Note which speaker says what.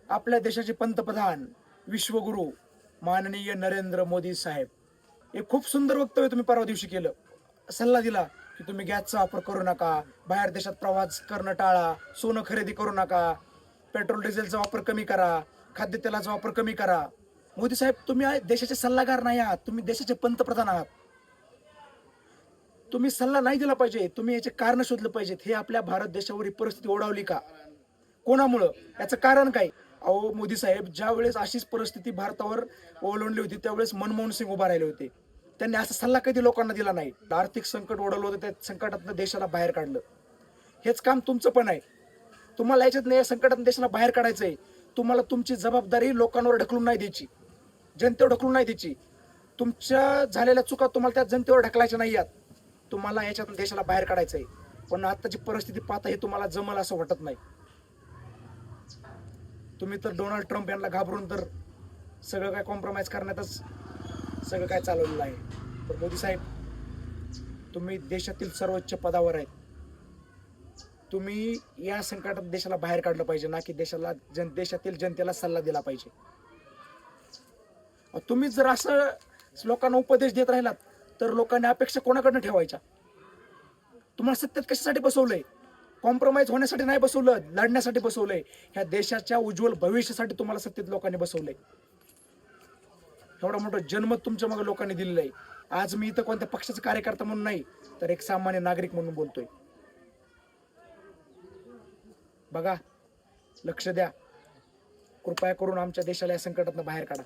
Speaker 1: आपल्या देशाचे पंतप्रधान विश्वगुरु माननीय नरेंद्र मोदी साहेब एक खूप सुंदर वक्तव्य तुम्ही परवा दिवशी केलं. सल्ला दिला की तुम्ही गॅसचा वापर करू नका, बाहेर देशात प्रवास करणं टाळा, सोनं खरेदी करू नका, पेट्रोल डिझेलचा वापर कमी करा, खाद्यतेलाचा वापर कमी करा. मोदी साहेब, तुम्ही देशाचे सल्लागार नाही आहात, तुम्ही देशाचे पंतप्रधान आहात. तुम्ही सल्ला नाही दिला पाहिजे, तुम्ही याचे कारण शोधलं पाहिजेत. हे आपल्या भारत देशावर ही परिस्थिती ओढावली का? कोणामुळं? याचं कारण काय? अहो मोदी साहेब, ज्या वेळेस अशीच परिस्थिती भारतावर ओलांडली होती त्यावेळेस मनमोहन सिंग उभा राहिले होते. त्यांनी असा सल्ला कधी लोकांना दिला नाही. आर्थिक संकट ओढवलं होतं, त्या संकटातनं देशाला बाहेर काढलं. हेच काम तुमचं पण आहे. तुम्हाला याच्यात या संकटातून देशाला बाहेर काढायचं आहे. तुम्हाला तुमची जबाबदारी लोकांवर ढकलून नाही द्यायची, जनतेवर ढकलून नाही द्यायची. तुमच्या झालेल्या चुका तुम्हाला त्या जनतेवर ढकलायच्या नाही आहेत. तुम्हाला याच्यातून देशाला बाहेर काढायचं आहे. पण आताची परिस्थिती पाहता हे तुम्हाला जमल असं वाटत नाही. तुम्ही तर डोनाल्ड ट्रम्प यांना घाबरून तर सगळं काय कॉम्प्रोमाइज करण्यातच सगळं काय चालवलेलं आहे. तर मोदी साहेब, तुम्ही देशातील सर्वोच्च पदावर आहेत. तुम्ही या संकटात देशाला बाहेर काढलं पाहिजे, ना की देशातील जनतेला सल्ला दिला पाहिजे. तुम्ही जर असं लोकांना उपदेश देत राहिलात तर लोकांनी अपेक्षा कोणाकडनं ठेवायच्या? तुम्हाला सत्तेत कशासाठी बसवलंय? कॉम्प्रोमाइज होण्यासाठी नाही बसवलं, लढण्यासाठी बसवलंय. ह्या देशाच्या उज्ज्वल भविष्यासाठी तुम्हाला सत्तेत लोकांनी बसवलंय. एवढा मोठा जन्म तुमच्या मग लोकांनी दिलेला आहे. आज मी इथं कोणत्या पक्षाचा कार्यकर्ता म्हणून नाही, तर एक सामान्य नागरिक म्हणून बोलतोय. बघा, लक्ष द्या. कृपया करून आमच्या देशाला या संकटातून बाहेर काढा.